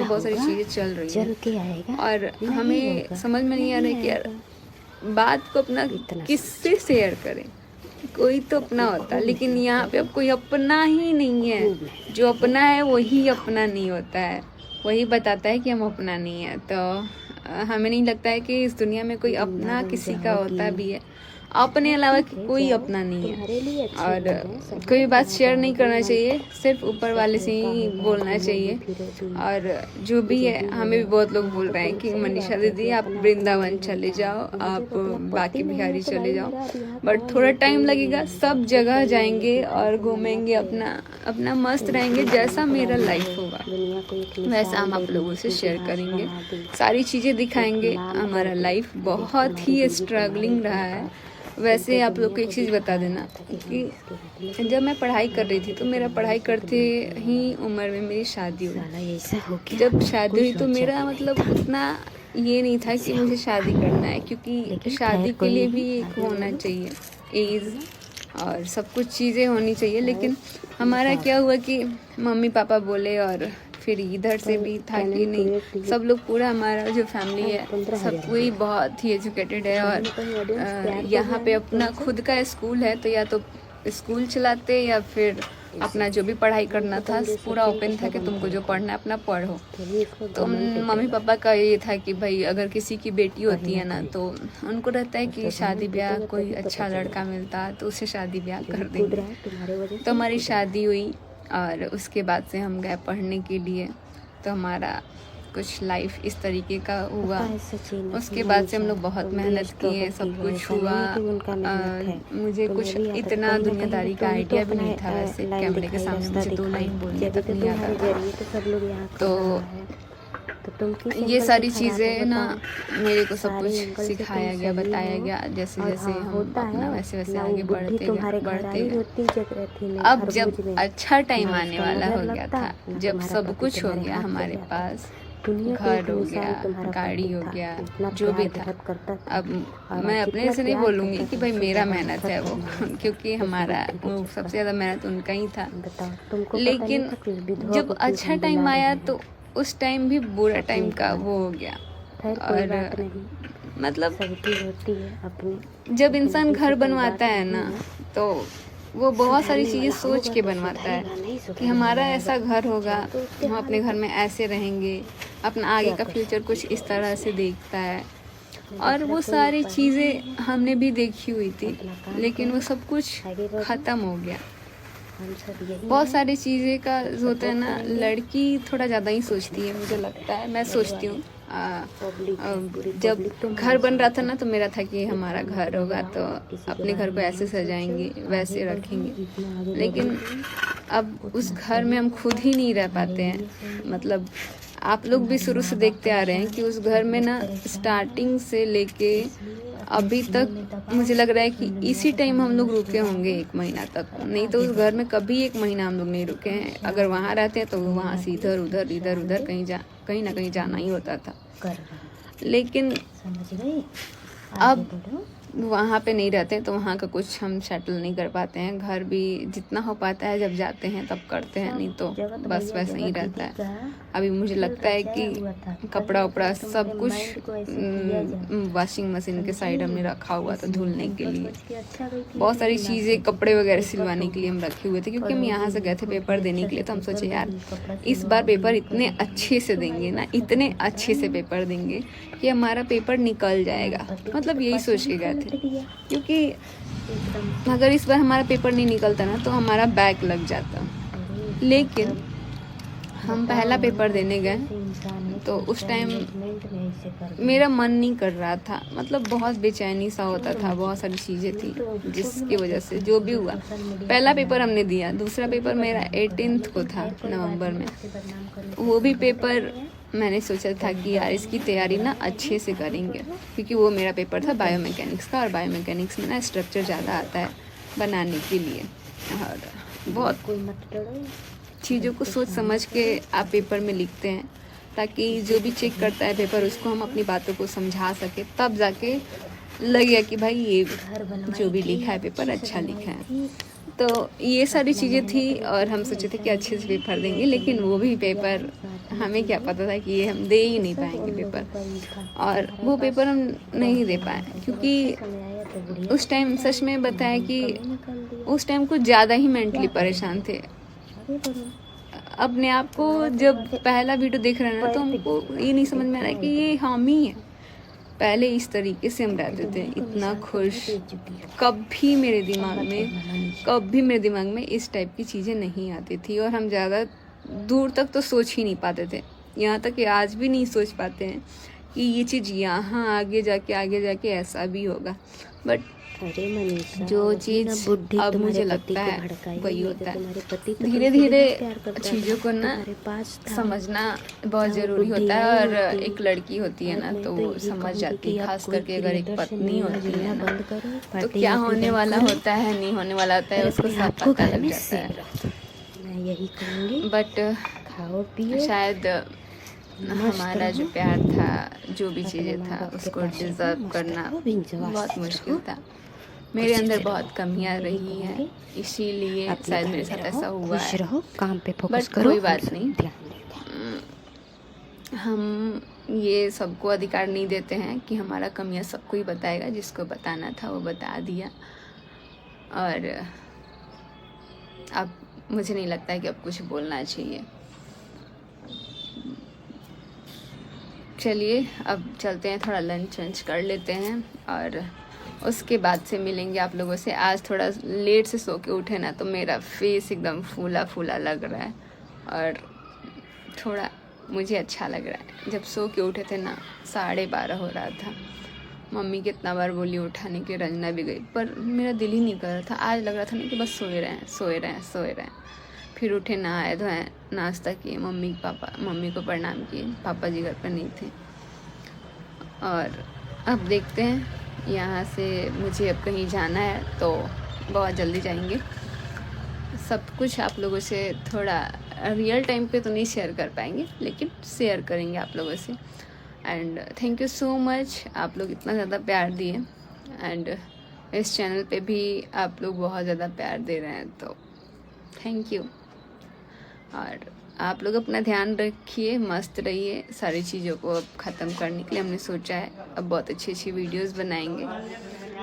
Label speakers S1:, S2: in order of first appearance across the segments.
S1: क्या
S2: बहुत सारी
S1: होगा?
S2: चीज़ें चल रही
S1: चल
S2: हैं
S1: के आएगा?
S2: और
S1: नहीं
S2: हमें
S1: होगा,
S2: समझ में नहीं आ रहा है कि यार
S1: आएगा।
S2: बात को अपना
S1: इतना
S2: किससे शेयर करें। कोई तो अपना होता है, लेकिन यहाँ पे अब कोई अपना ही नहीं है। जो अपना है वही अपना नहीं होता है, वही बताता है कि हम अपना नहीं है। तो हमें नहीं लगता है कि इस दुनिया में कोई अपना किसी का होता भी है। अपने अलावा कोई अपना नहीं है, और कोई भी बात शेयर नहीं करना चाहिए, सिर्फ ऊपर वाले से ही बोलना चाहिए। और जो भी है, हमें भी बहुत लोग बोल रहे हैं कि मनीषा दीदी आप वृंदावन चले जाओ, आप बाकी बिहारी चले जाओ, बट थोड़ा टाइम लगेगा। सब जगह जाएंगे और घूमेंगे, अपना मस्त रहेंगे। जैसा मेरा लाइफ होगा वैसा हम आप लोगों से शेयर करेंगे, सारी चीज़ें दिखाएंगे। हमारा लाइफ बहुत ही स्ट्रगलिंग रहा है। वैसे आप लोग को एक चीज़ बता देना कि जब मैं पढ़ाई कर रही थी तो मेरा पढ़ाई करते ही उम्र में मेरी शादी हुई। जब शादी हुई तो मेरा मतलब उतना ये नहीं था कि मुझे शादी करना है, क्योंकि शादी के लिए भी एक होना चाहिए एज, और सब कुछ चीज़ें होनी चाहिए। लेकिन हमारा क्या हुआ कि मम्मी पापा बोले, और फिर इधर से भी था कि नहीं, सब लोग पूरा हमारा जो फैमिली है सब कोई बहुत ही एजुकेटेड है, और यहाँ पे अपना खुद का स्कूल है, तो या तो स्कूल चलाते या फिर अपना जो भी पढ़ाई करना था पूरा ओपन था कि तुमको जो पढ़ना है अपना पढ़ो। तो मम्मी पापा का ये था कि भाई अगर किसी की बेटी होती है ना, तो उनको रहता है कि शादी ब्याह कोई अच्छा लड़का मिलता तो उससे शादी ब्याह कर देंगे। तो हमारी शादी हुई और उसके बाद से हम गए पढ़ने के लिए। तो हमारा कुछ लाइफ इस तरीके का हुआ। उसके बाद से हम लोग बहुत मेहनत किए, सब कुछ हुआ। मुझे कुछ इतना दुनियादारी का आइडिया भी नहीं था। वैसे कैमरे के सामने मुझे 2 लाइन बोलने तक नहीं आता था। तो ये सारी चीज़ें ना मेरे को सब कुछ सिखाया गया, बताया गया। जैसे जैसे हम अपना वैसे वैसे आगे बढ़ते गए। अब जब अच्छा टाइम आने वाला हो गया था, जब सब कुछ हो गया हमारे पास, घर हो गया, गाड़ी हो गया, जो भी था। अब मैं अपने से नहीं बोलूँगी कि भाई मेरा मेहनत है वो, क्योंकि हमारा वो सबसे ज़्यादा मेहनत उनका ही था। लेकिन जब अच्छा टाइम आया तो उस टाइम भी बुरा टाइम का वो हो गया। और मतलब जब इंसान घर बनवाता है ना, तो वो बहुत सारी चीज़ें सोच के बनवाता है कि हमारा ऐसा घर होगा, हम अपने घर में ऐसे रहेंगे, अपना आगे का फ्यूचर कुछ इस तरह से देखता है। और वो सारी चीज़ें हमने भी देखी हुई थी, लेकिन वो सब कुछ ख़त्म हो गया। बहुत सारी चीज़ें का होता है ना, लड़की थोड़ा ज़्यादा ही सोचती है, मुझे लगता है। मैं सोचती हूँ जब घर बन रहा था ना, तो मेरा था कि हमारा घर होगा तो अपने घर को ऐसे सजाएंगे, वैसे रखेंगे। लेकिन अब उस घर में हम खुद ही नहीं रह पाते हैं। मतलब आप लोग भी शुरू से देखते आ रहे हैं कि उस घर में ना स्टार्टिंग से लेके अभी तक मुझे लग रहा है कि इसी टाइम हम लोग रुके होंगे 1 महीना तक। नहीं तो उस घर में कभी 1 महीना हम लोग नहीं रुके हैं। अगर वहाँ रहते हैं तो वहाँ से इधर उधर कहीं ना कहीं जाना ही होता था। लेकिन अब वहाँ पे नहीं रहते तो वहाँ का कुछ हम सेटल नहीं कर पाते हैं। घर भी जितना हो पाता है जब जाते हैं तब करते हैं, नहीं तो बस वैसे ही रहता है। अभी मुझे लगता है कि कपड़ा उपड़ा सब कुछ वॉशिंग मशीन के साइड हमने रखा हुआ था धुलने के लिए। बहुत सारी चीज़ें कपड़े वगैरह सिलवाने के लिए हम रखे हुए थे, क्योंकि हम यहाँ से गए थे पेपर देने के लिए। तो हम सोचे यार इस बार पेपर इतने अच्छे से देंगे ना, इतने अच्छे से पेपर देंगे कि हमारा पेपर निकल जाएगा। मतलब यही सोच के गए थे, क्योंकि अगर इस बार हमारा पेपर नहीं निकलता ना तो हमारा बैक लग जाता। लेकिन हम पहला पेपर देने गए तो उस टाइम मेरा मन नहीं कर रहा था। मतलब बहुत बेचैनी सा होता था, बहुत सारी चीज़ें थी जिसकी वजह से जो भी हुआ। पहला पेपर हमने दिया, दूसरा पेपर मेरा 18 को था नवंबर में। वो भी पेपर मैंने सोचा था कि यार इसकी तैयारी ना अच्छे से करेंगे, क्योंकि वो मेरा पेपर था बायोमैकेनिक्स का, और बायोमैकेनिक्स में ना स्ट्रक्चर ज़्यादा आता है बनाने के लिए। और बहुत चीज़ों को सोच समझ के आप पेपर में लिखते हैं, ताकि जो भी चेक करता है पेपर उसको हम अपनी बातों को समझा सके, तब जाके लगे कि भाई ये जो भी लिखा है पेपर अच्छा लिखा है। तो ये सारी चीज़ें थी, और हम सोचे थे कि अच्छे से पेपर देंगे। लेकिन वो भी पेपर हमें क्या पता था कि ये हम दे ही नहीं पाएंगे पेपर, और वो पेपर हम नहीं दे पाए। क्योंकि उस टाइम सच में बताया कि उस टाइम कुछ ज़्यादा ही मेंटली परेशान थे। अपने आप को जब पहला वीडियो देख रहे हैं ना, तो हमको ये नहीं समझ में आ रहा है कि ये हम ही हैं। पहले इस तरीके से हम रहते थे, इतना खुश। कभी मेरे दिमाग में इस टाइप की चीज़ें नहीं आती थी, और हम ज़्यादा दूर तक तो सोच ही नहीं पाते थे। यहाँ तक कि आज भी नहीं सोच पाते हैं कि ये चीज़ यहाँ आगे जाके ऐसा भी होगा। बट जो चीज़ अब मुझे लगता है वही होता है। धीरे धीरे चीज़ों को ना समझना बहुत ज़रूरी होता है, और एक लड़की होती है ना तो वो समझ जाती है। खास करके अगर एक पत्नी होती है ना, तो क्या होने वाला होता है, नहीं होने वाला होता है, उसको सब पता लग जाता है। बट शायद हमारा जो प्यार था, जो भी चीज़ें था, उसको डिज़र्व करना बहुत मुश्किल था। मेरे अंदर बहुत कमियां रही हैं, इसीलिए शायद मेरे साथ ऐसा हुआ है।
S1: काम पे फोकस
S2: बट
S1: करो,
S2: कोई बात नहीं, हम ये सबको अधिकार नहीं देते हैं कि हमारा कमियां सबको ही बताएगा। जिसको बताना था वो बता दिया, और अब मुझे नहीं लगता है कि अब कुछ बोलना चाहिए। चलिए अब चलते हैं, थोड़ा लंच वंच कर लेते हैं, और उसके बाद से मिलेंगे आप लोगों से। आज थोड़ा लेट से सो के उठे ना, तो मेरा फेस एकदम फूला फूला लग रहा है, और थोड़ा मुझे अच्छा लग रहा है। जब सो के उठे थे ना, 12:30 हो रहा था। मम्मी कितना बार बोली उठाने की, रंजना भी गई, पर मेरा दिल ही नहीं कर रहा था। आज लग रहा था ना कि बस सोए रहें। फिर उठे, नहाए धोए, नाश्ता किए, मम्मी को प्रणाम किए। पापा जी घर पर नहीं थे। और अब देखते हैं, यहाँ से मुझे अब कहीं जाना है, तो बहुत जल्दी जाएंगे। सब कुछ आप लोगों से थोड़ा रियल टाइम पे तो नहीं शेयर कर पाएंगे, लेकिन शेयर करेंगे आप लोगों से। And thank you so much, आप लोग इतना ज़्यादा प्यार दिए, एंड इस चैनल पे भी आप लोग बहुत ज़्यादा प्यार दे रहे हैं, तो थैंक यू। और आप लोग अपना ध्यान रखिए, मस्त रहिए। सारी चीज़ों को अब ख़त्म करने के लिए हमने सोचा है, अब बहुत अच्छी वीडियोस बनाएंगे,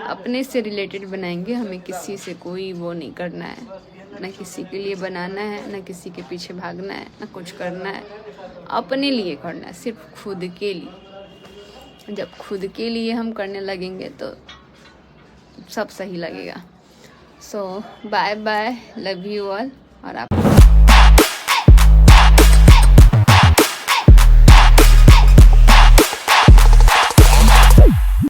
S2: अपने से रिलेटेड बनाएंगे। हमें किसी से कोई वो नहीं करना है, ना किसी के लिए बनाना है, ना किसी के पीछे भागना है, ना कुछ करना है। अपने लिए करना है, सिर्फ खुद के लिए। जब खुद के लिए हम करने लगेंगे तो सब सही लगेगा। So bye bye, love you all. और आप